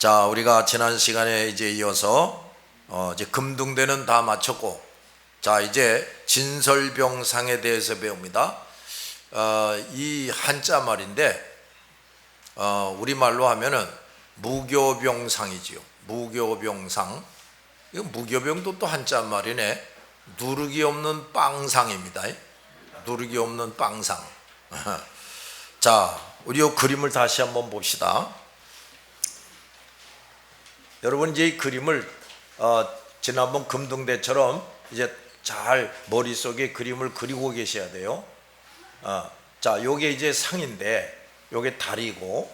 자, 우리가 지난 시간에 이제 이어서 이제 금등대는 다 마쳤고, 자, 이제 진설병상에 대해서 배웁니다. 이 한자 말인데 우리말로 하면은 무교병상이지요. 무교병상. 이거 무교병도 또 한자 말이네. 누르기 없는 빵상입니다. 누르기 없는 빵상. 자, 우리 이 그림을 다시 한번 봅시다. 여러분 이제 이 그림을 지난번 금등대처럼 이제 잘 머릿속에 그림을 그리고 계셔야 돼요. 자, 요게 이제 상인데 요게 다리고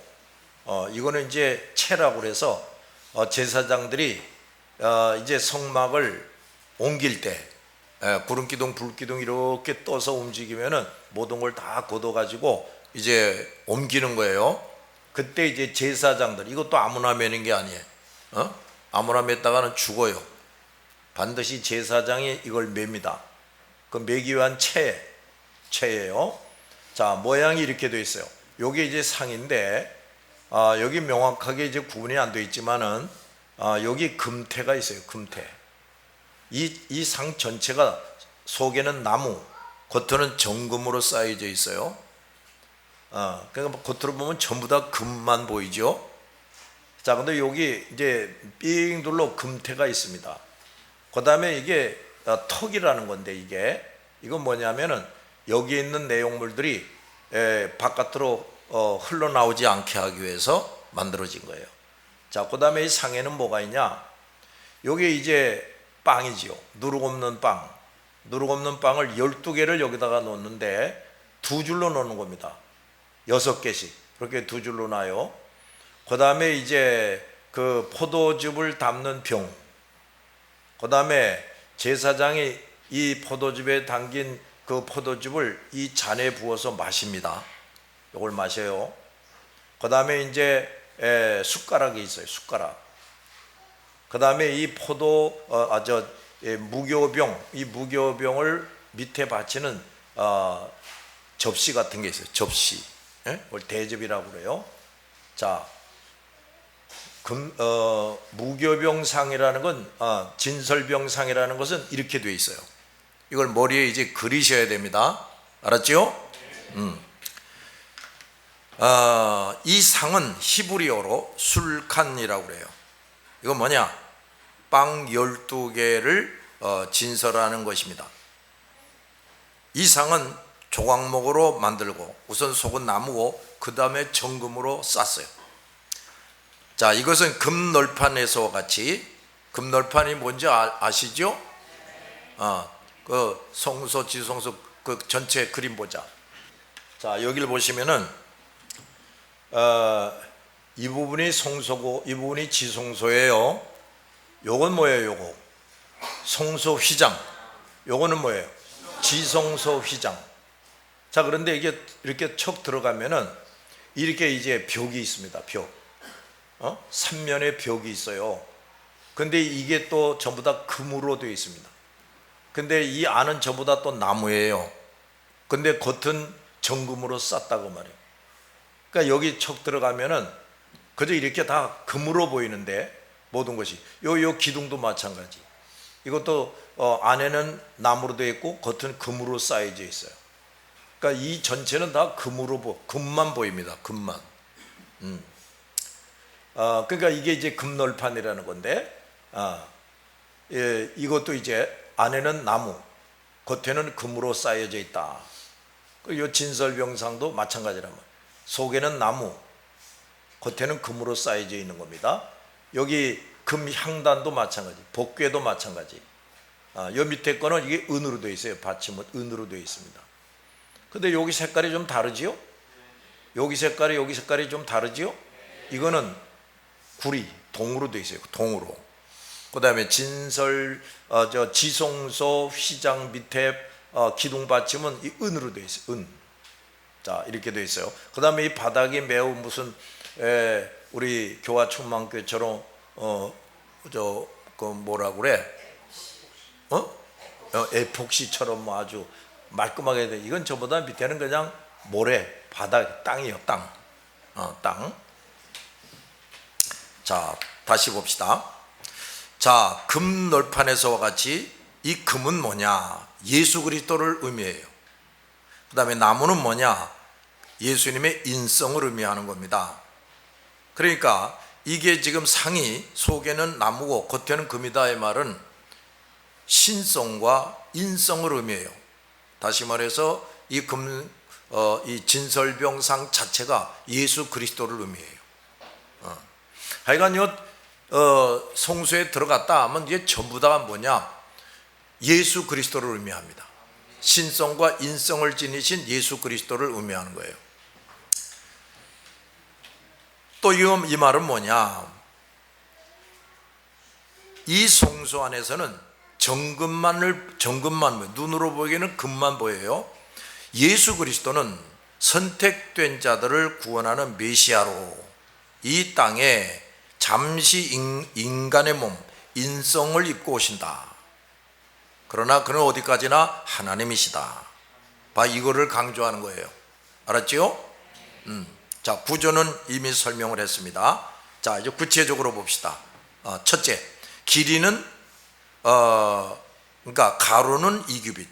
이거는 이제 채라고 그래서 제사장들이 이제 성막을 옮길 때 구름기둥 불기둥 이렇게 떠서 움직이면은 모든 걸 다 걷어 가지고 이제 옮기는 거예요. 그때 이제 제사장들, 이것도 아무나 매는 게 아니에요. 아무나 맸다가는 죽어요. 반드시 제사장이 이걸 맵니다. 그 매기 위한 채예요. 자, 모양이 이렇게 돼 있어요. 요게 이제 상인데 여기 명확하게 이제 구분이 안 돼 있지만은 여기 금태가 있어요. 금태. 이 상 전체가 속에는 나무, 겉으로는 정금으로 쌓여져 있어요. 그러니까 겉으로 보면 전부 다 금만 보이죠. 자, 근데 여기 이제 삥 둘러 금태가 있습니다. 그 다음에 이게 턱이라는 건데, 이건 뭐냐면은 여기 있는 내용물들이 바깥으로 흘러나오지 않게 하기 위해서 만들어진 거예요. 자, 그 다음에 이 상에는 뭐가 있냐? 요게 이제 빵이지요. 누룩 없는 빵. 누룩 없는 빵을 12개를 여기다가 놓는데 두 줄로 놓는 겁니다. 6개씩. 그렇게 두 줄로 놔요. 그 다음에 이제 그 포도즙을 담는 병. 그 다음에 제사장이 이 포도즙에 담긴 그 포도즙을 이 잔에 부어서 마십니다. 이걸 마셔요. 그 다음에 이제 숟가락이 있어요. 숟가락. 그 다음에 이 무교병, 이 무교병을 밑에 받치는 접시 같은 게 있어요. 접시. 그걸 대접이라고 그래요. 자, 무교병상이라는 건 진설병상이라는 것은 이렇게 돼 있어요. 이걸 머리에 이제 그리셔야 됩니다. 알았죠? 이 상은 히브리어로 술칸이라고 그래요. 이건 뭐냐? 빵 12개를 진설하는 것입니다. 이 상은 조각목으로 만들고 우선 속은 나무고 그 다음에 정금으로 쌌어요. 자, 이것은 금널판에서와 같이, 금널판이 뭔지 아시죠? 그 성소, 지성소 그 전체 그림 보자. 자, 여기를 보시면은 이 부분이 성소고 이 부분이 지성소예요. 요건 뭐예요? 요거 성소 휘장. 요거는 뭐예요? 지성소 휘장. 자, 그런데 이게 이렇게 척 들어가면은 이렇게 이제 벽이 있습니다. 벽. 3면의 벽이 있어요. 근데 이게 또 전부 다 금으로 되어 있습니다. 근데 이 안은 전부 다 또 나무예요. 근데 겉은 정금으로 쌌다고 말해요. 그러니까 여기 척 들어가면은 그저 이렇게 다 금으로 보이는데 모든 것이 요 기둥도 마찬가지. 이것도 안에는 나무로 되어 있고 겉은 금으로 쌓여져 있어요. 그러니까 이 전체는 다 금만 보입니다. 금만. 그러니까 이게 이제 금널판이라는 건데, 이것도 이제 안에는 나무, 겉에는 금으로 쌓여져 있다. 이 진설병상도 마찬가지란 말이에요. 속에는 나무, 겉에는 금으로 쌓여져 있는 겁니다. 여기 금향단도 마찬가지, 복궤도 마찬가지. 요 밑에 거는 이게 은으로 되어 있어요. 받침은 은으로 되어 있습니다. 근데 여기 색깔이 좀 다르지요? 여기 색깔이 좀 다르지요? 이거는 구리, 동으로 되어 있어요. 동으로. 그 다음에 지성소 휘장 밑에 기둥 받침은 이 은으로 되어 있어요. 은. 자, 이렇게 되어 있어요. 그 다음에 이 바닥이 매우 무슨 우리 교화 충만교처럼 그 뭐라 그래? 에폭시처럼 뭐 아주 말끔하게 돼. 이건 저보다 밑에는 그냥 모래, 바닥, 땅이에요. 땅. 자, 다시 봅시다. 자, 금 널판에서와 같이 이 금은 뭐냐? 예수 그리스도를 의미해요. 그 다음에 나무는 뭐냐? 예수님의 인성을 의미하는 겁니다. 그러니까 이게 지금 상이 속에는 나무고 겉에는 금이다의 말은 신성과 인성을 의미해요. 다시 말해서 이 진설병상 자체가 예수 그리스도를 의미해요. 하여간 성소에 들어갔다 하면 이게 전부 다 뭐냐? 예수 그리스도를 의미합니다. 신성과 인성을 지니신 예수 그리스도를 의미하는 거예요. 또 이 말은 뭐냐? 이 성소 안에서는 정금만 눈으로 보기에는 금만 보여요. 예수 그리스도는 선택된 자들을 구원하는 메시아로 이 땅에 잠시 인간의 몸, 인성을 입고 오신다. 그러나 그는 어디까지나 하나님이시다. 이거를 강조하는 거예요. 알았지요? 자, 구조는 이미 설명을 했습니다. 자, 이제 구체적으로 봅시다. 첫째, 길이는 그러니까 가로는 2규빗,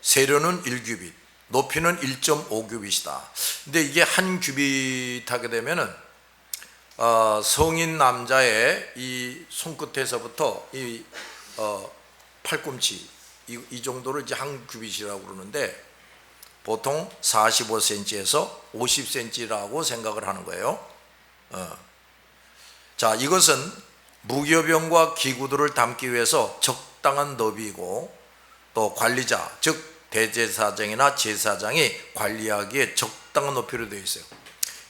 세로는 1규빗, 높이는 1.5규빗이다. 근데 이게 한 규빗 하게 되면은 성인 남자의 이 손끝에서부터 이 팔꿈치 이 정도를 이제 한 규빗이라고 그러는데 보통 45cm에서 50cm라고 생각을 하는 거예요. 자, 이것은 무교병과 기구들을 담기 위해서 적당한 너비이고 또 관리자, 즉 대제사장이나 제사장이 관리하기에 적당한 높이로 되어 있어요.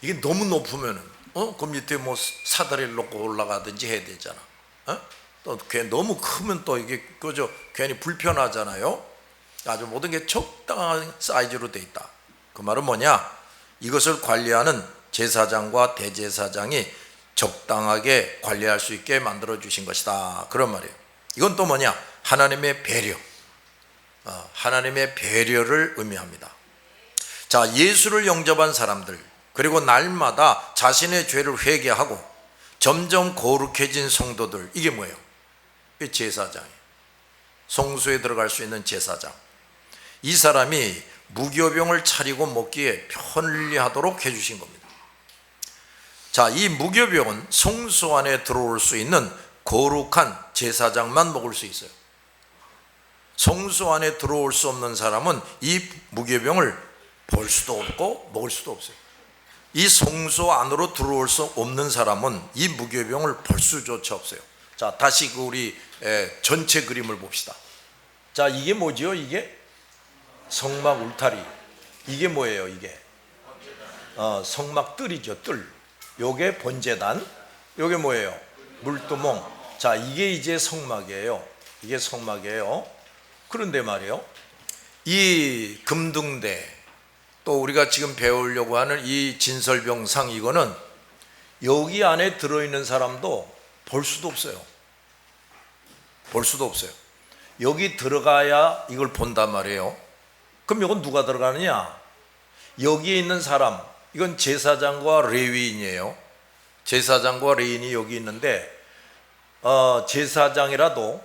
이게 너무 높으면은 그 밑에 뭐 사다리를 놓고 올라가든지 해야 되잖아. 또 너무 크면 또 이게 그저 괜히 불편하잖아요. 아주 모든 게 적당한 사이즈로 되어 있다. 그 말은 뭐냐? 이것을 관리하는 제사장과 대제사장이 적당하게 관리할 수 있게 만들어 주신 것이다. 그런 말이에요. 이건 또 뭐냐? 하나님의 배려. 하나님의 배려를 의미합니다. 자, 예수를 영접한 사람들, 그리고 날마다 자신의 죄를 회개하고 점점 거룩해진 성도들, 이게 뭐예요? 이게 제사장이에요. 성소에 들어갈 수 있는 제사장. 이 사람이 무교병을 차리고 먹기에 편리하도록 해주신 겁니다. 자, 이 무교병은 성소 안에 들어올 수 있는 거룩한 제사장만 먹을 수 있어요. 성소 안에 들어올 수 없는 사람은 이 무교병을 볼 수도 없고 먹을 수도 없어요. 이 성소 안으로 들어올 수 없는 사람은 이 무교병을 볼 수조차 없어요. 자, 다시 우리 전체 그림을 봅시다. 자, 이게 뭐지요? 이게 성막 울타리. 이게 뭐예요? 이게 성막 뜰이죠. 뜰. 요게 번제단. 요게 뭐예요? 물두멍. 자, 이게 이제 성막이에요. 이게 성막이에요. 그런데 말이에요, 이 금등대, 또 우리가 지금 배우려고 하는 이 진설병상, 이거는 여기 안에 들어있는 사람도 볼 수도 없어요. 볼 수도 없어요. 여기 들어가야 이걸 본단 말이에요. 그럼 이건 누가 들어가느냐? 여기에 있는 사람, 이건 제사장과 레위인이에요. 제사장과 레위인이 여기 있는데 제사장이라도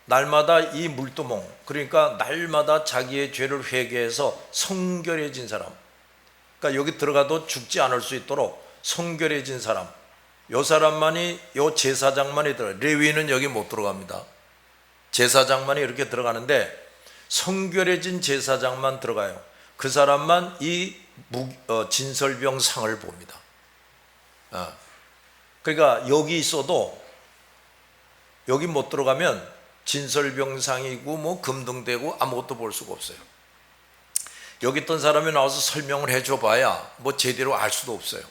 날마다 이 물두멍, 그러니까 날마다 자기의 죄를 회개해서 성결해진 사람, 그러니까 여기 들어가도 죽지 않을 수 있도록 성결해진 사람, 요 사람만이, 요 제사장만이 들어가요. 레위인은 여기 못 들어갑니다. 제사장만이 이렇게 들어가는데 성결해진 제사장만 들어가요. 그 사람만 이 진설병상을 봅니다. 그러니까 여기 있어도 여기 못 들어가면 진설병상이고 뭐 금등대고 아무것도 볼 수가 없어요. 여기 있던 사람이 나와서 설명을 해줘 봐야 뭐 제대로 알 수도 없어요.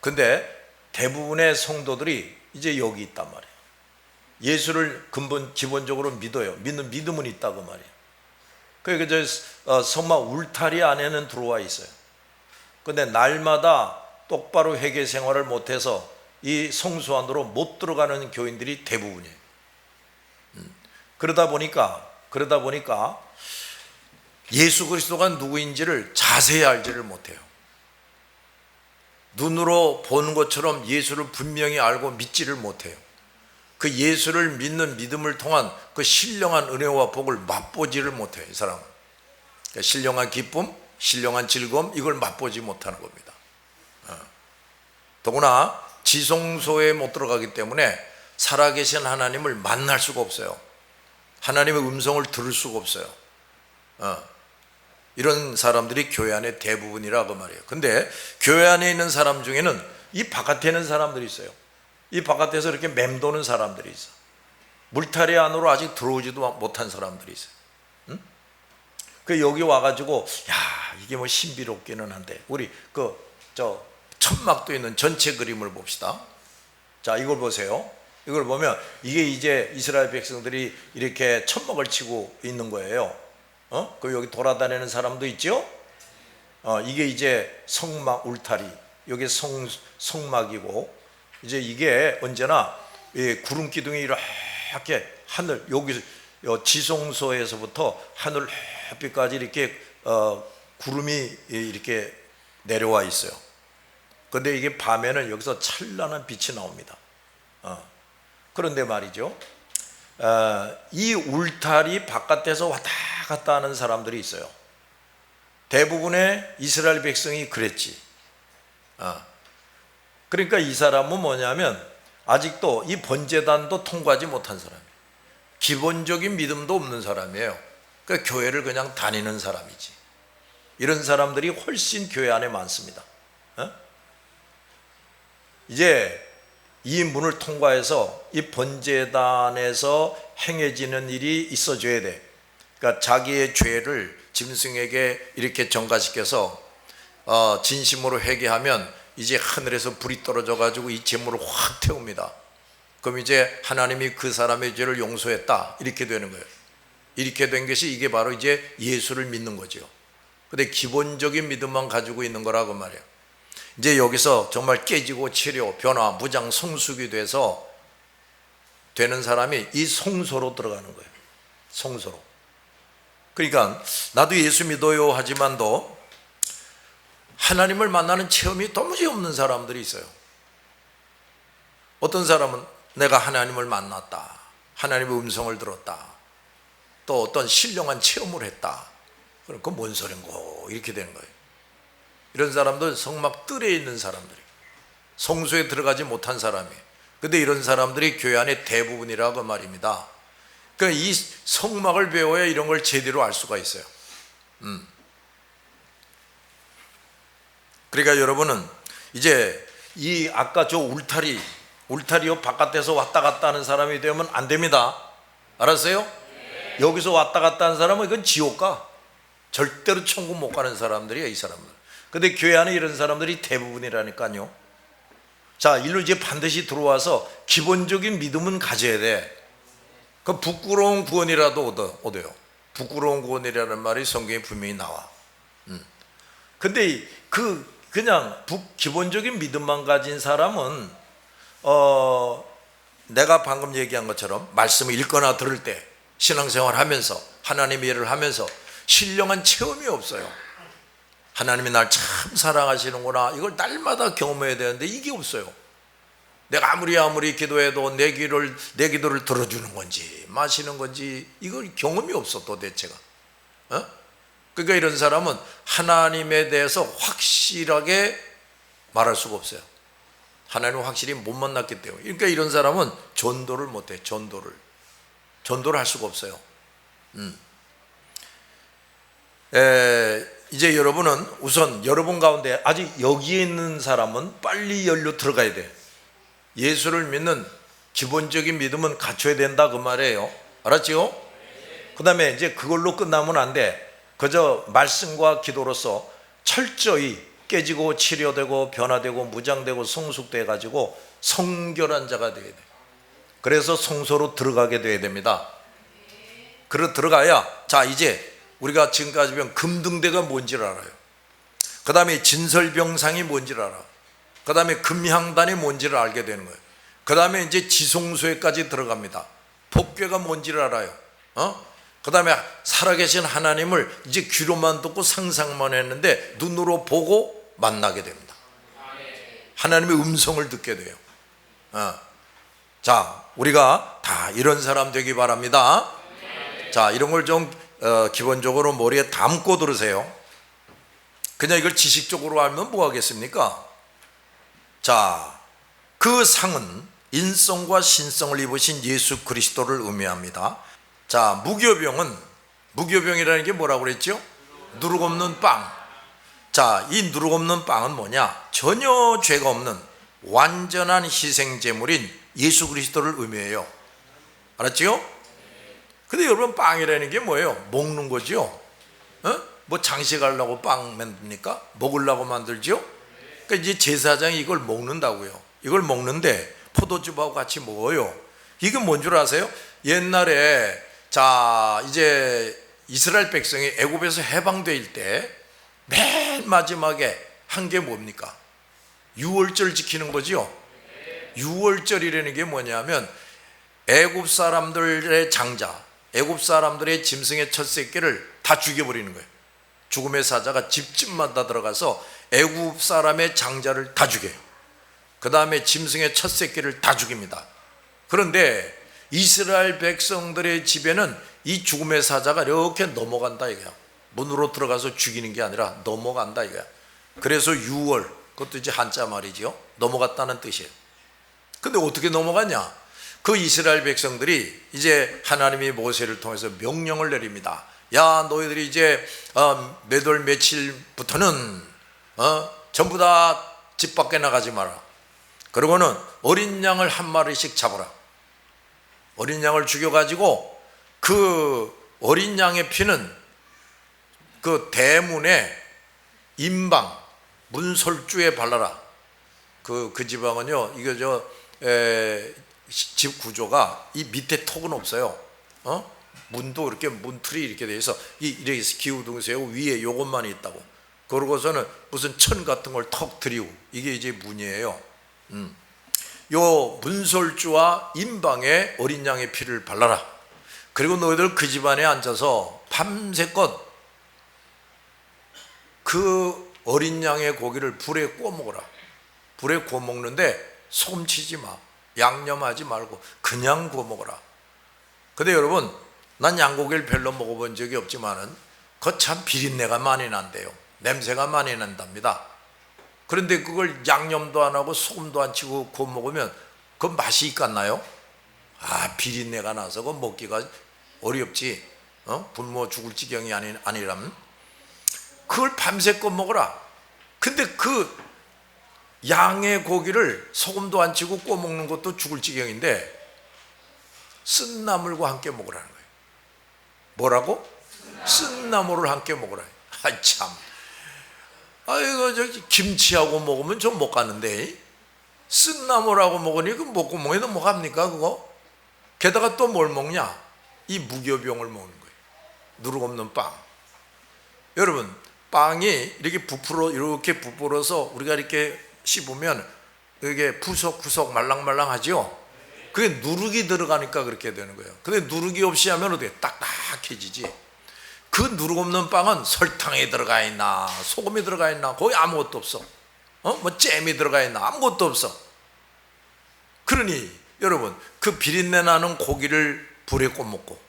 근데 대부분의 성도들이 이제 여기 있단 말이에요. 예수를 기본적으로 믿어요. 믿는 믿음은 있다고 말이에요. 그러니까 성막 울타리 안에는 들어와 있어요. 근데 날마다 똑바로 회개 생활을 못해서 이 성소 안으로 못 들어가는 교인들이 대부분이에요. 그러다 보니까 예수 그리스도가 누구인지를 자세히 알지를 못해요. 눈으로 보는 것처럼 예수를 분명히 알고 믿지를 못해요. 그 예수를 믿는 믿음을 통한 그 신령한 은혜와 복을 맛보지를 못해요. 이 사람은. 그러니까 신령한 기쁨, 신령한 즐거움, 이걸 맛보지 못하는 겁니다. 더구나 지성소에 못 들어가기 때문에 살아계신 하나님을 만날 수가 없어요. 하나님의 음성을 들을 수가 없어요. 이런 사람들이 교회 안에 대부분이라고 말이에요. 근데 교회 안에 있는 사람 중에는 이 바깥에 있는 사람들이 있어요. 이 바깥에서 이렇게 맴도는 사람들이 있어. 물타리 안으로 아직 들어오지도 못한 사람들이 있어요. 그 여기 와가지고 야, 이게 뭐 신비롭기는 한데 우리 천막도 있는 전체 그림을 봅시다. 자, 이걸 보세요. 이걸 보면 이게 이제 이스라엘 백성들이 이렇게 천막을 치고 있는 거예요. 그 여기 돌아다니는 사람도 있죠. 이게 이제 성막 울타리, 여기 성막이고, 이제 이게 언제나 구름 기둥이 이렇게 하늘, 여기 지성소에서부터 하늘 햇빛까지 이렇게 구름이 이렇게 내려와 있어요. 근데 이게 밤에는 여기서 찬란한 빛이 나옵니다. 그런데 말이죠, 이 울타리 바깥에서 왔다 갔다 하는 사람들이 있어요. 대부분의 이스라엘 백성이 그랬지. 그러니까 이 사람은 뭐냐면 아직도 이 번제단도 통과하지 못한 사람이에요. 기본적인 믿음도 없는 사람이에요. 그러니까 교회를 그냥 다니는 사람이지. 이런 사람들이 훨씬 교회 안에 많습니다. 이제 이 문을 통과해서 이 번제단에서 행해지는 일이 있어줘야 돼. 그러니까 자기의 죄를 짐승에게 이렇게 전가시켜서 진심으로 회개하면 이제 하늘에서 불이 떨어져 가지고 이 재물을 확 태웁니다. 그럼 이제 하나님이 그 사람의 죄를 용서했다, 이렇게 되는 거예요. 이렇게 된 것이 이게 바로 이제 예수를 믿는 거죠. 근데 기본적인 믿음만 가지고 있는 거라고 말이에요. 이제 여기서 정말 깨지고 치료, 변화, 무장, 성숙이 돼서 되는 사람이 이 성소로 들어가는 거예요. 성소로. 그러니까 나도 예수 믿어요 하지만도 하나님을 만나는 체험이 도무지 없는 사람들이 있어요. 어떤 사람은 내가 하나님을 만났다, 하나님의 음성을 들었다, 또 어떤 신령한 체험을 했다. 그럼 그건 뭔 소린고, 이렇게 되는 거예요. 이런 사람들 성막 뜰에 있는 사람들이, 성소에 들어가지 못한 사람이에요. 근데 이런 사람들이 교회 안에 대부분이라고 말입니다. 그러니까 이 성막을 배워야 이런 걸 제대로 알 수가 있어요. 그러니까 여러분은 이제 이 아까 저 울타리요 바깥에서 왔다 갔다 하는 사람이 되면 안 됩니다. 알았어요? 네. 여기서 왔다 갔다 하는 사람은 이건 지옥 가. 절대로 천국 못 가는 사람들이에요, 이 사람들. 근데 교회 안에 이런 사람들이 대부분이라니까요. 자, 일로 이제 반드시 들어와서 기본적인 믿음은 가져야 돼. 그 부끄러운 구원이라도 얻어요. 부끄러운 구원이라는 말이 성경에 분명히 나와. 근데 그냥 기본적인 믿음만 가진 사람은 내가 방금 얘기한 것처럼 말씀을 읽거나 들을 때, 신앙생활 하면서, 하나님의 일을 하면서 신령한 체험이 없어요. 하나님이 날 참 사랑하시는구나, 이걸 날마다 경험해야 되는데 이게 없어요. 내가 아무리 기도해도 내 기도를 들어주는 건지 마시는 건지 이걸 경험이 없어 도대체가. 그러니까 이런 사람은 하나님에 대해서 확실하게 말할 수가 없어요. 하나님을 확실히 못 만났기 때문에. 그러니까 이런 사람은 전도를 못해. 전도를 할 수가 없어요. 이제 여러분은 우선 여러분 가운데 아직 여기에 있는 사람은 빨리 열로 들어가야 돼. 예수를 믿는 기본적인 믿음은 갖춰야 된다, 그 말이에요. 알았지요? 그 다음에 이제 그걸로 끝나면 안 돼. 그저 말씀과 기도로서 철저히 깨지고 치료되고 변화되고 무장되고 성숙돼 가지고 성결한 자가 되어야 돼. 그래서 성소로 들어가게 돼야 됩니다. 들어가야, 자, 이제 우리가 지금까지 배운 금등대가 뭔지를 알아요. 그 다음에 진설병상이 뭔지를 알아. 그 다음에 금향단이 뭔지를 알게 되는 거예요. 그 다음에 이제 지성소에까지 들어갑니다. 법궤가 뭔지를 알아요. 그 다음에 살아계신 하나님을 이제 귀로만 듣고 상상만 했는데 눈으로 보고 만나게 됩니다. 하나님의 음성을 듣게 돼요. 자, 우리가 다 이런 사람 되기 바랍니다. 자, 이런 걸 좀 기본적으로 머리에 담고 들으세요. 그냥 이걸 지식적으로 알면 뭐 하겠습니까? 자, 그 상은 인성과 신성을 입으신 예수 그리스도를 의미합니다. 자, 무교병이라는 게 뭐라고 그랬죠? 누룩 없는 빵. 자, 이 누룩 없는 빵은 뭐냐? 전혀 죄가 없는 완전한 희생제물인 예수 그리스도를 의미해요. 알았죠? 근데 여러분, 빵이라는 게 뭐예요? 먹는 거죠. 뭐 장식하려고 빵 만듭니까? 먹으려고 만들죠. 그러니까 이제 제사장이 이걸 먹는다고요. 이걸 먹는데 포도즙하고 같이 먹어요. 이게 뭔 줄 아세요? 옛날에, 자, 이제 이스라엘 백성이 애굽에서 해방될 때 맨 마지막에 한 게 뭡니까? 유월절 지키는 거죠. 유월절이라는 게 뭐냐면 애굽 사람들의 장자, 애굽 사람들의 짐승의 첫 새끼를 다 죽여버리는 거예요. 죽음의 사자가 집집마다 들어가서 애굽 사람의 장자를 다 죽여요. 그 다음에 짐승의 첫 새끼를 다 죽입니다. 그런데 이스라엘 백성들의 집에는 이 죽음의 사자가 이렇게 넘어간다 이거야. 문으로 들어가서 죽이는 게 아니라 넘어간다 이거야. 그래서 유월, 그것도 이제 한자 말이죠. 넘어갔다는 뜻이에요. 근데 어떻게 넘어갔냐? 그 이스라엘 백성들이 이제 하나님이 모세를 통해서 명령을 내립니다. 야, 너희들이 이제 몇 월 며칠부터는 전부 다 집 밖에 나가지 마라. 그리고는 어린 양을 한 마리씩 잡아라. 어린 양을 죽여가지고 그 어린 양의 피는 그 대문에 임방 문설주에 발라라. 그 지방은요, 이거 집 구조가 이 밑에 턱은 없어요. 문도 이렇게 문틀이 이렇게 돼 있어. 이렇게 기우등 세우고 위에 요것만 있다고. 그러고서는 무슨 천 같은 걸 턱 들이고, 이게 이제 문이에요. 요 문설주와 임방에 어린 양의 피를 발라라. 그리고 너희들 그 집안에 앉아서 밤새껏 그 어린 양의 고기를 불에 구워 먹어라. 불에 구워 먹는데 소금 치지 마. 양념하지 말고 그냥 구워 먹어라. 근데 여러분, 난 양고기를 별로 먹어본 적이 없지만은 그거 참 비린내가 많이 난대요. 냄새가 많이 난답니다. 그런데 그걸 양념도 안 하고 소금도 안 치고 구워 먹으면 그 맛이 있겠나요? 비린내가 나서 그거 먹기가 어렵지. 굶어 죽을 지경이 아니라면 그걸 밤새껏 먹어라. 근데 그 양의 고기를 소금도 안 치고 구워 먹는 것도 죽을 지경인데 쓴 나물과 함께 먹으라는 거예요. 뭐라고? 쓴 나물을 함께 먹으라. 참. 이거 김치하고 먹으면 좀 못 가는데 쓴 나물하고 먹으니 그 먹고 먹어도 뭐 합니까 그거? 게다가 또 뭘 먹냐? 이 무교병을 먹는 거예요. 누룩 없는 빵. 여러분, 빵이 이렇게 부풀어서 우리가 이렇게 씹으면 이게 구석구석 말랑말랑하죠? 그게 누룩이 들어가니까 그렇게 되는 거예요. 근데 누룩이 없이 하면 어떻게 딱딱해지지? 그 누룩 없는 빵은 설탕이 들어가 있나 소금이 들어가 있나 거의 아무것도 없어. 뭐 잼이 들어가 있나 아무것도 없어. 그러니 여러분, 그 비린내 나는 고기를 불에 구워 먹고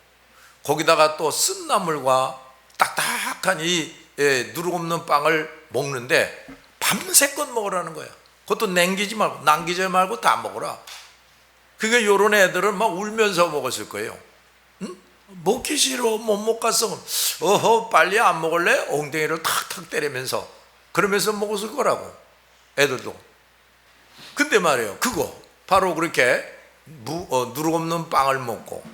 거기다가 또 쓴 나물과 딱딱한 이 누룩 없는 빵을 먹는데 밤새껏 먹으라는 거야. 그것도 남기지 말고 다 먹어라. 그게 요런 애들은 막 울면서 먹었을 거예요. 먹기 싫어, 못 먹겠어. 빨리 안 먹을래? 엉덩이를 탁탁 때리면서 그러면서 먹었을 거라고, 애들도. 근데 말이에요, 그거 바로 그렇게 누룩 없는 빵을 먹고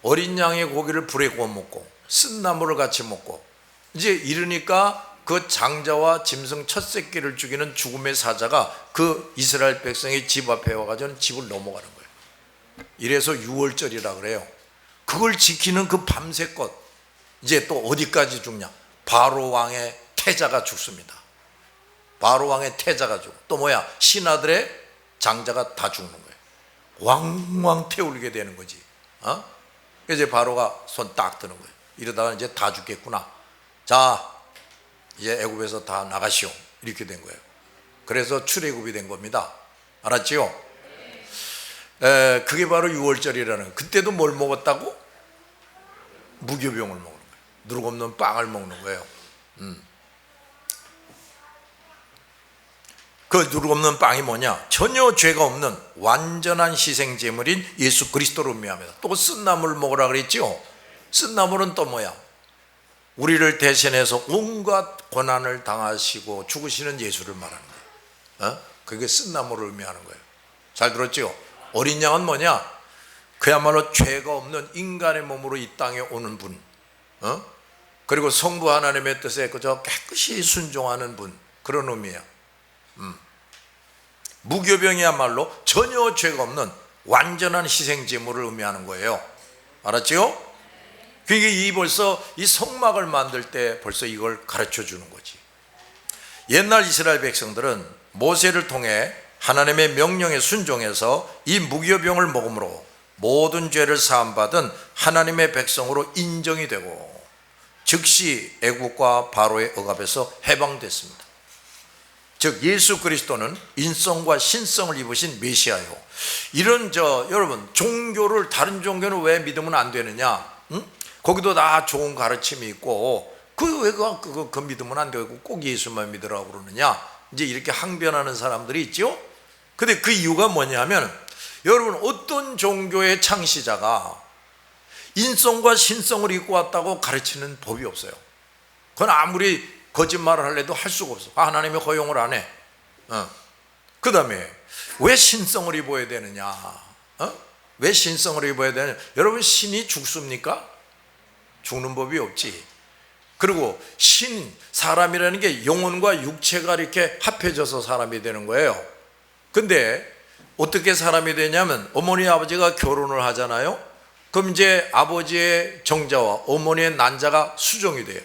어린 양의 고기를 불에 구워 먹고 쓴 나물을 같이 먹고 이제 이러니까 그 장자와 짐승 첫 새끼를 죽이는 죽음의 사자가 그 이스라엘 백성의 집 앞에 와가지고 집을 넘어가는 거예요. 이래서 유월절이라 그래요. 그걸 지키는 그 밤새껏 이제 또 어디까지 죽냐? 바로 왕의 태자가 죽습니다. 바로 왕의 태자가 죽고 또 뭐야? 신하들의 장자가 다 죽는 거예요. 왕왕 태울게 되는 거지. 이제 바로가 손 딱 드는 거예요. 이러다가 이제 다 죽겠구나. 자, 이제 애굽에서 다 나가시오. 이렇게 된 거예요. 그래서 출애굽이 된 겁니다. 알았지요? 그게 바로 6월절이라는. 그때도 뭘 먹었다고? 무교병을 먹는 거예요. 누룩 없는 빵을 먹는 거예요. 그 누룩 없는 빵이 뭐냐? 전혀 죄가 없는 완전한 희생제물인 예수 그리스도를 의미합니다. 또 쓴나물을 먹으라 그랬죠? 쓴나물은 또 뭐야? 우리를 대신해서 온갖 고난을 당하시고 죽으시는 예수를 말하는 거예요. 그게 쓴나물을 의미하는 거예요. 잘 들었죠? 어린 양은 뭐냐? 그야말로 죄가 없는 인간의 몸으로 이 땅에 오는 분, 그리고 성부 하나님의 뜻에 그저 깨끗이 순종하는 분, 그런 의미야. 무교병이야말로 전혀 죄가 없는 완전한 희생제물을 의미하는 거예요. 알았죠? 그게 벌써 이 성막을 만들 때 벌써 이걸 가르쳐 주는 거지. 옛날 이스라엘 백성들은 모세를 통해 하나님의 명령에 순종해서 이 무교병을 먹음으로 모든 죄를 사함받은 하나님의 백성으로 인정이 되고 즉시 애국과 바로의 억압에서 해방됐습니다. 즉 예수 그리스도는 인성과 신성을 입으신 메시아요. 이런 여러분, 종교를, 다른 종교는 왜 믿으면 안 되느냐? 거기도 다 좋은 가르침이 있고 왜 그 믿으면 안 되고 꼭 예수만 믿으라고 그러느냐? 이제 이렇게 항변하는 사람들이 있죠. 근데 그 이유가 뭐냐면, 여러분, 어떤 종교의 창시자가 인성과 신성을 입고 왔다고 가르치는 법이 없어요. 그건 아무리 거짓말을 하려도 할 수가 없어. 하나님이 허용을 안 해. 그 다음에 왜 신성을 입어야 되느냐? 왜 신성을 입어야 되느냐? 여러분, 신이 죽습니까? 죽는 법이 없지. 그리고 사람이라는 게 영혼과 육체가 이렇게 합해져서 사람이 되는 거예요. 근데 어떻게 사람이 되냐면, 어머니 아버지가 결혼을 하잖아요. 그럼 이제 아버지의 정자와 어머니의 난자가 수정이 돼요.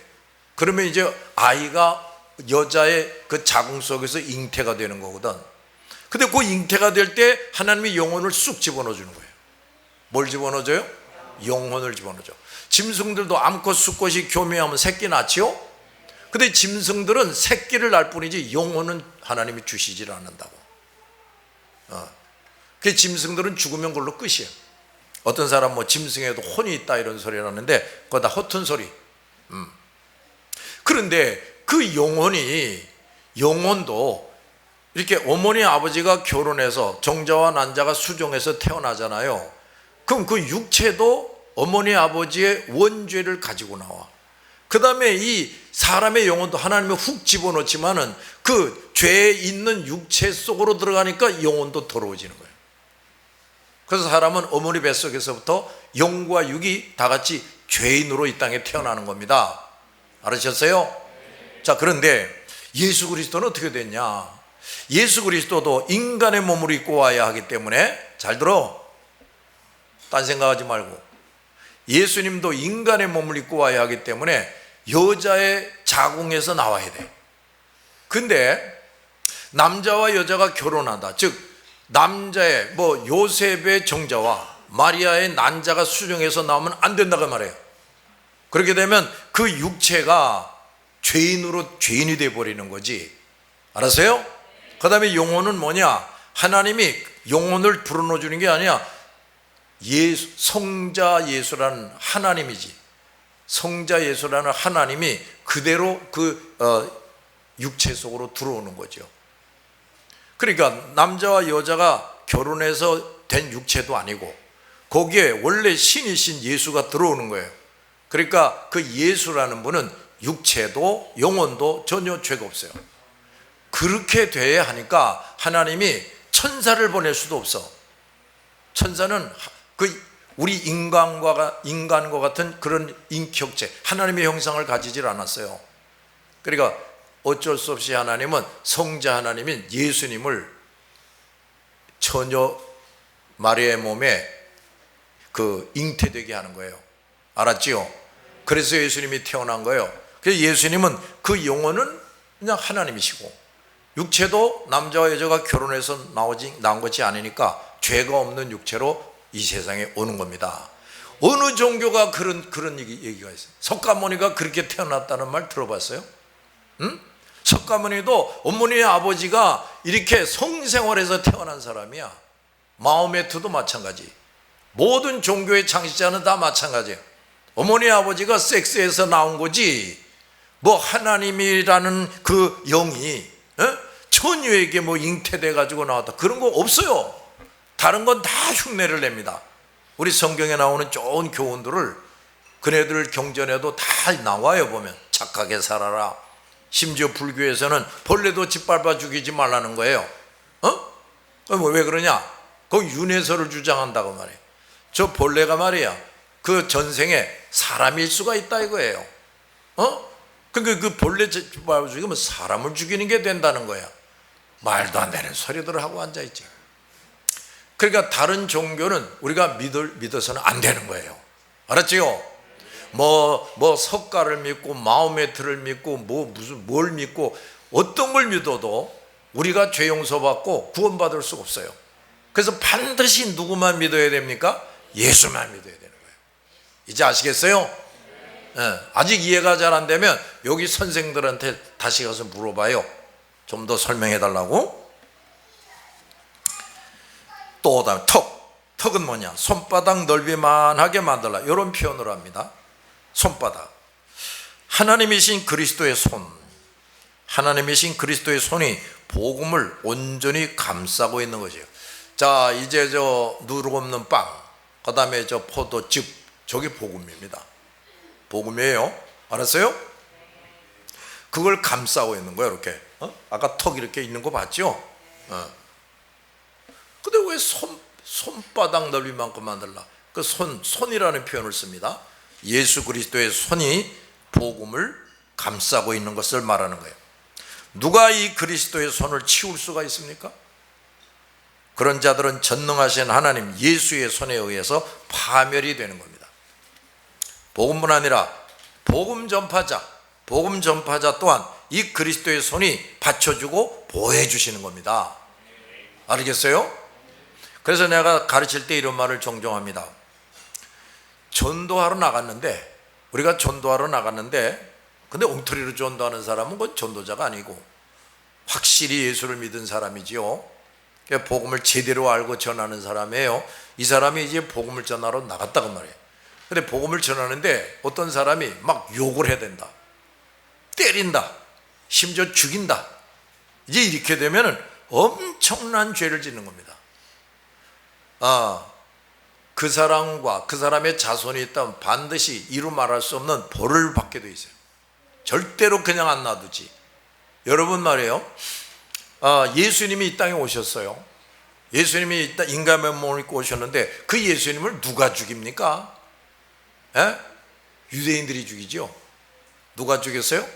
그러면 이제 아이가 여자의 그 자궁 속에서 잉태가 되는 거거든. 근데 그 잉태가 될 때 하나님이 영혼을 쑥 집어넣어 주는 거예요. 뭘 집어넣어줘요? 영혼을 집어넣어줘. 짐승들도 암컷 수컷이 교미하면 새끼 낳지요? 근데 짐승들은 새끼를 낳을 뿐이지 영혼은 하나님이 주시질 않는다고. 그 짐승들은 죽으면 그걸로 끝이에요. 어떤 사람 짐승에도 혼이 있다 이런 소리를 하는데 그거 다 허튼 소리. 그런데 그 영혼도 이렇게 어머니 아버지가 결혼해서 정자와 난자가 수정해서 태어나잖아요. 그럼 그 육체도 어머니 아버지의 원죄를 가지고 나와. 그 다음에 이 사람의 영혼도 하나님이 훅 집어넣지만은 그 죄에 있는 육체 속으로 들어가니까 영혼도 더러워지는 거예요. 그래서 사람은 어머니 뱃속에서부터 영과 육이 다 같이 죄인으로 이 땅에 태어나는 겁니다. 알으셨어요? 자, 그런데 예수 그리스도는 어떻게 됐냐? 예수 그리스도도 인간의 몸을 입고 와야 하기 때문에, 잘 들어, 딴 생각하지 말고, 예수님도 인간의 몸을 입고 와야 하기 때문에 여자의 자궁에서 나와야 돼. 근데 남자와 여자가 결혼한다, 즉 남자의 요셉의 정자와 마리아의 난자가 수정해서 나오면 안 된다고 말해요. 그렇게 되면 그 육체가 죄인이 되어버리는 거지. 알았어요? 그 다음에 영혼은 뭐냐? 하나님이 영혼을 불어넣어 주는 게 아니야. 성자 예수라는 하나님이지. 성자 예수라는 하나님이 그대로 육체 속으로 들어오는 거죠. 그러니까 남자와 여자가 결혼해서 된 육체도 아니고 거기에 원래 신이신 예수가 들어오는 거예요. 그러니까 그 예수라는 분은 육체도 영혼도 전혀 죄가 없어요. 그렇게 돼야 하니까 하나님이 천사를 보낼 수도 없어. 천사는 우리 인간과 같은 그런 인격체, 하나님의 형상을 가지질 않았어요. 그러니까 어쩔 수 없이 하나님은 성자 하나님인 예수님을 처녀 마리아의 몸에 잉태되게 하는 거예요. 알았지요? 그래서 예수님이 태어난 거예요. 그래서 예수님은 그 영혼은 그냥 하나님이시고 육체도 남자와 여자가 결혼해서 나온 것이 아니니까 죄가 없는 육체로 이 세상에 오는 겁니다. 어느 종교가 그런 얘기가 있어요? 석가모니가 그렇게 태어났다는 말 들어봤어요? 응? 석가모니도 어머니의 아버지가 이렇게 성생활에서 태어난 사람이야. 마호메트도 마찬가지. 모든 종교의 창시자는 다 마찬가지야. 어머니 아버지가 섹스에서 나온 거지, 뭐 하나님이라는 그 영이 처녀에게 뭐 잉태돼 가지고 나왔다 그런 거 없어요. 다른 건 다 흉내를 냅니다. 우리 성경에 나오는 좋은 교훈들을 그네들 경전에도 다 나와요. 보면 착하게 살아라. 심지어 불교에서는 벌레도 짓밟아 죽이지 말라는 거예요. 왜 그러냐? 거기 윤회설을 주장한다고 말이에요. 저 벌레가 말이야, 그 전생에 사람일 수가 있다 이거예요. 그러니까 그 벌레 짓밟아 죽이면 사람을 죽이는 게 된다는 거야. 말도 안 되는 소리들을 하고 앉아있지. 그러니까 다른 종교는 우리가 믿어서는 안 되는 거예요. 알았지요? 뭐 석가를 믿고 마호메트를 믿고 뭘 믿고 어떤 걸 믿어도 우리가 죄 용서받고 구원받을 수가 없어요. 그래서 반드시 누구만 믿어야 됩니까? 예수만 믿어야 되는 거예요. 이제 아시겠어요? 아직 이해가 잘 안 되면 여기 선생들한테 다시 가서 물어봐요. 좀 더 설명해 달라고. 또 다음에 턱은 뭐냐? 손바닥 넓이만하게 만들라, 이런 표현을 합니다. 손바닥. 하나님이신 그리스도의 손, 하나님이신 그리스도의 손이 복음을 온전히 감싸고 있는 거죠. 자, 이제 저 누룩 없는 빵, 그 다음에 저 포도즙, 저게 복음입니다. 복음이에요. 알았어요? 그걸 감싸고 있는 거예요. 이렇게 아까 턱 이렇게 있는 거 봤죠? 근데 왜 손바닥 넓이만큼 만들라? 그 손이라는 표현을 씁니다. 예수 그리스도의 손이 복음을 감싸고 있는 것을 말하는 거예요. 누가 이 그리스도의 손을 치울 수가 있습니까? 그런 자들은 전능하신 하나님 예수의 손에 의해서 파멸이 되는 겁니다. 복음뿐 아니라 복음 전파자 또한 이 그리스도의 손이 받쳐주고 보호해 주시는 겁니다. 알겠어요? 그래서 내가 가르칠 때 이런 말을 종종 합니다. 우리가 전도하러 나갔는데 근데 엉터리로 전도하는 사람은 그건 전도자가 아니고 확실히 예수를 믿은 사람이지요. 복음을 제대로 알고 전하는 사람이에요. 이 사람이 이제 복음을 전하러 나갔다고 말이에요. 근데 복음을 전하는데 어떤 사람이 막 욕을 해야 된다, 때린다, 심지어 죽인다. 이제 이렇게 되면 엄청난 죄를 짓는 겁니다. 그 사람과 그 사람의 자손이 있다면 반드시 이루 말할 수 없는 벌을 받게 돼 있어요. 절대로 그냥 안 놔두지. 여러분 말이에요, 예수님이 이 땅에 오셨어요. 예수님이 인간의 몸을 입고 오셨는데 그 예수님을 누가 죽입니까? 유대인들이 죽이죠. 누가 죽였어요?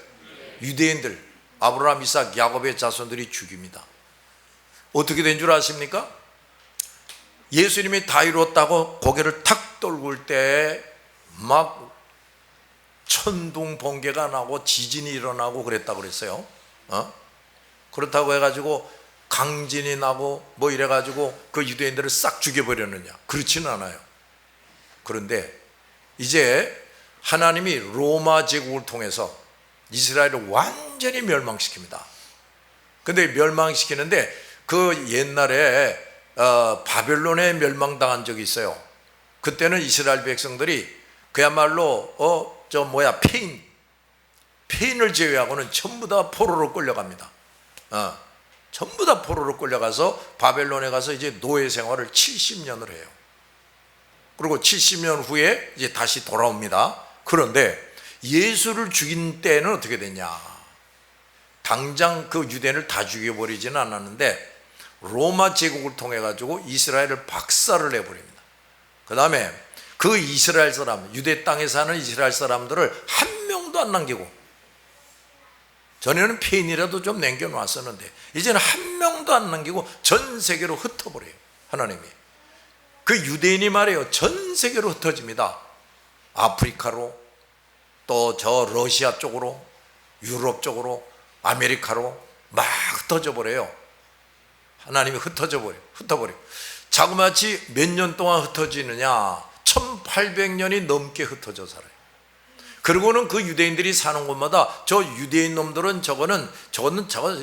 유대인들. 아브라함, 이삭, 야곱의 자손들이 죽입니다. 어떻게 된 줄 아십니까? 예수님이 다 이루었다고 고개를 탁 떨굴 때 막 천둥 번개가 나고 지진이 일어나고 그랬다고 그랬어요. 그렇다고 해가지고 강진이 나고 뭐 이래가지고 그 유대인들을 싹 죽여버렸느냐? 그렇지는 않아요. 그런데 이제 하나님이 로마 제국을 통해서 이스라엘을 완전히 멸망시킵니다. 근데 멸망시키는데 그 옛날에 바벨론에 멸망당한 적이 있어요. 그때는 이스라엘 백성들이 그야말로 페인을 제외하고는 전부 다 포로로 끌려갑니다. 전부 다 포로로 끌려가서 바벨론에 가서 이제 노예 생활을 70년을 해요. 그리고 70년 후에 이제 다시 돌아옵니다. 그런데 예수를 죽인 때는 어떻게 됐냐? 당장 그 유대인을 다 죽여버리지는 않았는데 로마 제국을 통해 가지고 이스라엘을 박살을 내버립니다. 그 다음에 그 이스라엘 사람, 유대 땅에 사는 이스라엘 사람들을 한 명도 안 남기고, 전에는 페인이라도 좀 남겨놨었는데 이제는 한 명도 안 남기고 전 세계로 흩어버려요. 하나님이 그 유대인이 말이에요, 전 세계로 흩어집니다. 아프리카로, 또 저 러시아 쪽으로, 유럽 쪽으로, 아메리카로 막 흩어져 버려요. 하나님이 흩어버려. 자그마치 몇 년 동안 흩어지느냐? 1800년이 넘게 흩어져 살아요. 그리고는 그 유대인들이 사는 곳마다 저 유대인 놈들은 저거는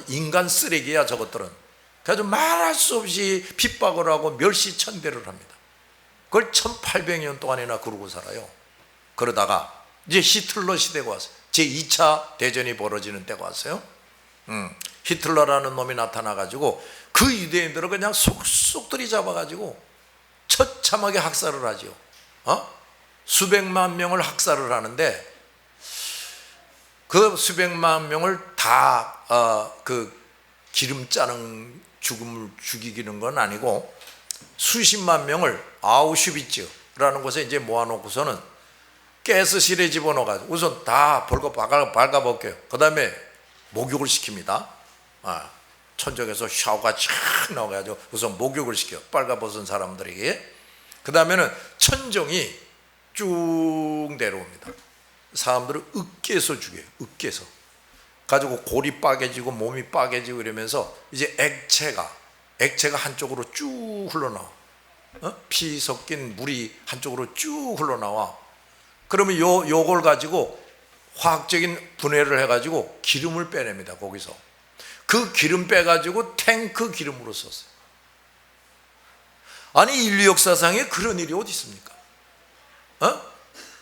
인간 쓰레기야 저것들은. 그래서 말할 수 없이 핍박을 하고 멸시천대를 합니다. 그걸 1800년 동안이나 그러고 살아요. 그러다가 이제 히틀러 시대가 왔어요. 제2차 대전이 벌어지는 때가 왔어요. 히틀러라는 놈이 나타나가지고 그 유대인들을 그냥 속속 들이잡아가지고 처참하게 학살을 하죠. 수백만 명을 학살을 하는데 그 수백만 명을 다 그 기름 짜는 죽음을 죽이기는 건 아니고 수십만 명을 아우슈비츠라는 곳에 이제 모아놓고서는 가스실에 집어넣어가지고 우선 다 벌거 발가벗겨요. 그 다음에 목욕을 시킵니다. 천정에서 샤워가 촥 나와가지고 우선 목욕을 시켜요. 빨가벗은 사람들에게. 그 다음에는 천정이 쭉 내려옵니다. 사람들을 으깨서 죽여요. 으깨서 가지고 골이 빠개지고 몸이 빠개지고 이러면서 이제 액체가 한쪽으로 쭉 흘러나와. 피 섞인 물이 한쪽으로 쭉 흘러나와. 그러면 요걸 가지고 화학적인 분해를 해가지고 기름을 빼냅니다. 거기서 그 기름 빼가지고 탱크 기름으로 썼어요. 아니 인류 역사상에 그런 일이 어디 있습니까?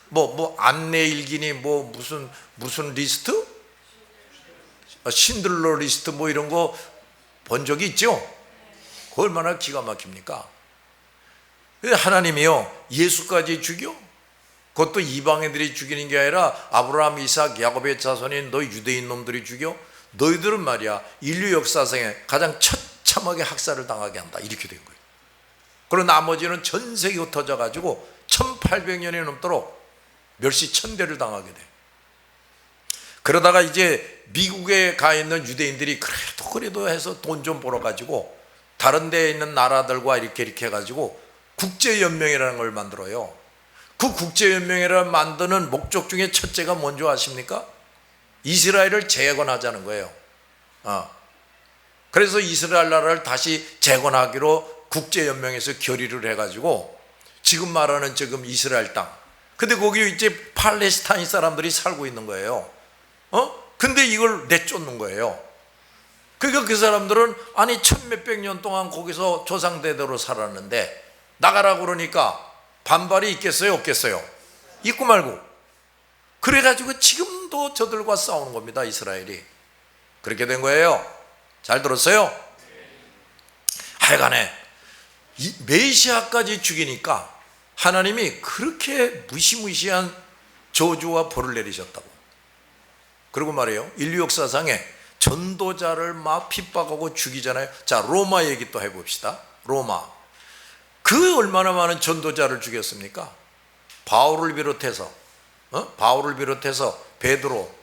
뭐 안내일기니 뭐 무슨 리스트? 신들러 리스트 뭐 이런 거 본 적이 있죠? 그 얼마나 기가 막힙니까? 하나님이요 예수까지 죽여? 그것도 이방인들이 죽이는 게 아니라 아브라함, 이삭, 야곱의 자손인 너 유대인 놈들이 죽여? 너희들은 말이야 인류 역사상에 가장 처참하게 학살을 당하게 한다. 이렇게 된 거예요. 그리고 나머지는 전 세계에 흩어져 가지고 1800년이 넘도록 멸시천대를 당하게 돼. 그러다가 이제 미국에 가 있는 유대인들이 그래도 해서 돈 좀 벌어 가지고 다른 데에 있는 나라들과 이렇게 해가지고 국제연맹이라는 걸 만들어요. 그 국제연맹이라는 만드는 목적 중에 첫째가 뭔지 아십니까? 이스라엘을 재건하자는 거예요. 그래서 이스라엘 나라를 다시 재건하기로 국제연맹에서 결의를 해가지고 지금 말하는 지금 이스라엘 땅. 근데 거기 이제 팔레스타인 사람들이 살고 있는 거예요. 근데 이걸 내쫓는 거예요. 그러니까 그 사람들은 아니 천몇백 년 동안 거기서 조상대대로 살았는데 나가라고 그러니까 반발이 있겠어요 없겠어요? 있고 말고. 그래가지고 지금도 저들과 싸우는 겁니다. 이스라엘이. 그렇게 된 거예요. 잘 들었어요? 하여간에 메시아까지 죽이니까 하나님이 그렇게 무시무시한 저주와 벌을 내리셨다고. 그리고 말이에요 인류 역사상에 전도자를 막 핍박하고 죽이잖아요. 자 로마 얘기 또 해봅시다. 로마 그 얼마나 많은 전도자를 죽였습니까? 바울을 비롯해서 베드로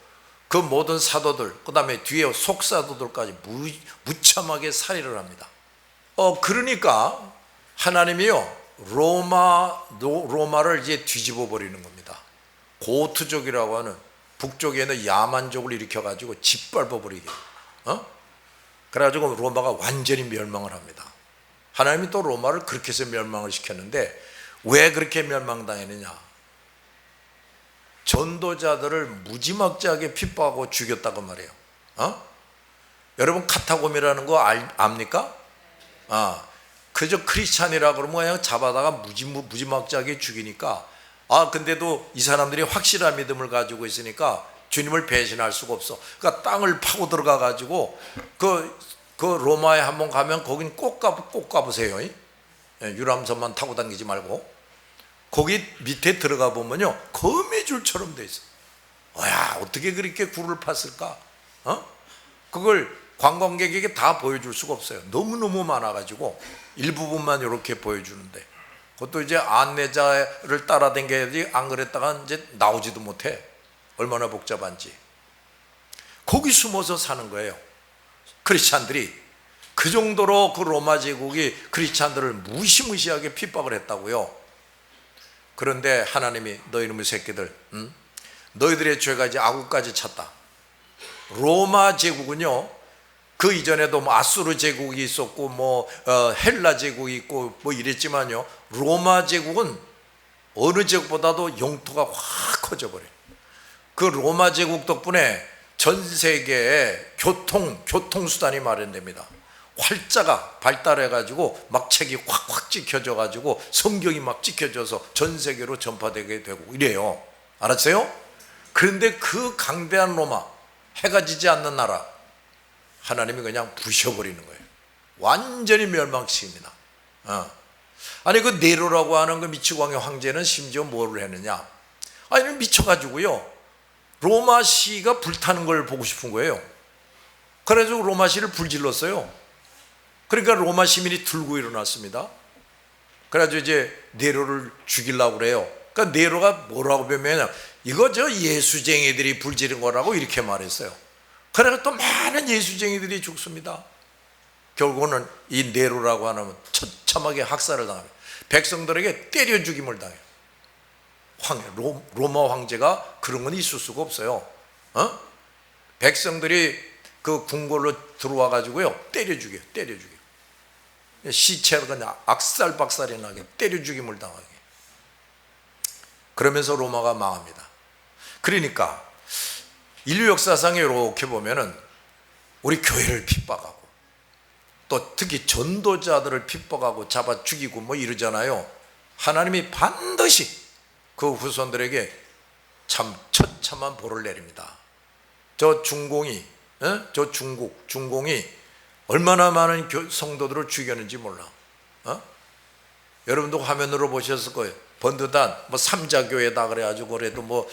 그 모든 사도들 그 다음에 뒤에 속사도들까지 무참하게 살해를 합니다. 그러니까 하나님이요 로마를 이제 뒤집어 버리는 겁니다. 고트족이라고 하는 북쪽에는 야만족을 일으켜가지고 짓밟아 버리게. 그래가지고 로마가 완전히 멸망을 합니다. 하나님이 또 로마를 그렇게 해서 멸망을 시켰는데 왜 그렇게 멸망당했느냐? 전도자들을 무지막지하게 핍박하고 죽였다고 말해요. 여러분 카타곰이라는 거 압니까? 그저 크리스찬이라 그러면 그냥 잡아다가 무지막지하게 죽이니까 근데도 이 사람들이 확실한 믿음을 가지고 있으니까 주님을 배신할 수가 없어. 그러니까 땅을 파고 들어가 가지고 그 로마에 한번 가면 거긴 꼭 가보세요. 유람선만 타고 다니지 말고 거기 밑에 들어가 보면요 거미줄처럼 돼 있어. 어떻게 그렇게 굴을 팠을까? 그걸 관광객에게 다 보여줄 수가 없어요. 너무너무 많아가지고 일부분만 이렇게 보여주는데 그것도 이제 안내자를 따라다녀야지 안 그랬다가 이제 나오지도 못해. 얼마나 복잡한지. 거기 숨어서 사는 거예요. 크리스찬들이 그 정도로 그 로마 제국이 크리스찬들을 무시무시하게 핍박을 했다고요. 그런데 하나님이 너희놈의 새끼들, 너희들의 죄가 이제 아구까지 찼다. 로마 제국은요 그 이전에도 뭐 아수르 제국이 있었고 헬라 제국이 있고 이랬지만요 로마 제국은 어느 제국보다도 영토가 확 커져 버려요. 그 로마 제국 덕분에 전 세계에 교통수단이 마련됩니다. 활자가 발달해가지고 막 책이 확 찍혀져가지고 성경이 막 찍혀져서 전 세계로 전파되게 되고 이래요. 알았어요? 그런데 그 강대한 로마, 해가 지지 않는 나라, 하나님이 그냥 부셔버리는 거예요. 완전히 멸망시킵니다. 아니 그 네로라고 하는 그 미치광이 황제는 심지어 뭐를 했느냐? 아니 미쳐가지고요, 로마시가 불타는 걸 보고 싶은 거예요. 그래서 로마시를 불질렀어요. 그러니까 로마 시민이 들고 일어났습니다. 그래가지고 이제 네로를 죽이려고 그래요. 그러니까 네로가 뭐라고 변명했냐, 이거 저 예수쟁이들이 불지른 거라고 이렇게 말했어요. 그래서 또 많은 예수쟁이들이 죽습니다. 결국은 이 네로라고 하는 처참하게 학살을 당합니다. 백성들에게 때려 죽임을 당해요. 로마 황제가 그런 건 있을 수가 없어요. 백성들이 그 궁궐로 들어와 가지고요, 때려 죽여요. 시체가 그냥 악살박살이 나게 때려 죽임을 당하게. 그러면서 로마가 망합니다. 그러니까 인류 역사상에 이렇게 보면은 우리 교회를 핍박하고 또 특히 전도자들을 핍박하고 잡아 죽이고 뭐 이러잖아요. 하나님이 반드시 그 후손들에게 참 처참한 벌을 내립니다. 저 중공이, 저 중공이 얼마나 많은 성도들을 죽였는지 몰라. 여러분도 화면으로 보셨을 거예요. 번드단 뭐 삼자교회다 그래가지고 그래도 뭐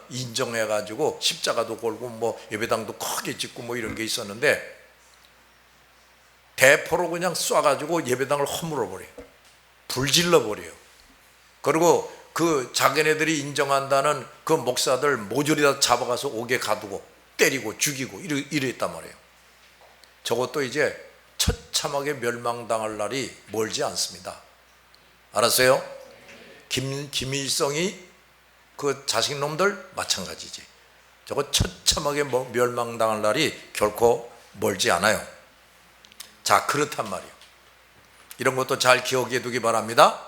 인정해가지고 십자가도 걸고 뭐 예배당도 크게 짓고 뭐 이런 게 있었는데, 대포로 그냥 쏴가지고 예배당을 허물어 버려요. 불질러 버려요. 그리고 그 자기네들이 인정한다는 그 목사들 모조리 다 잡아가서 옥에 가두고 때리고 죽이고 이랬단 말이에요. 저것도 이제 처참하게 멸망당할 날이 멀지 않습니다. 알았어요? 김일성이 그 자식놈들 마찬가지지. 저거 처참하게 멸망당할 날이 결코 멀지 않아요. 자, 그렇단 말이에요. 이런 것도 잘 기억해 두기 바랍니다.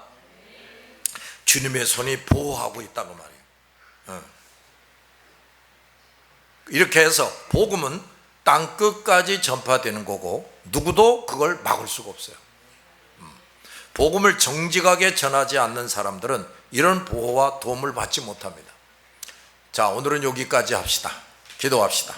주님의 손이 보호하고 있다고 말이에요. 이렇게 해서 복음은 땅 끝까지 전파되는 거고 누구도 그걸 막을 수가 없어요. 복음을 정직하게 전하지 않는 사람들은 이런 보호와 도움을 받지 못합니다. 자, 오늘은 여기까지 합시다. 기도합시다.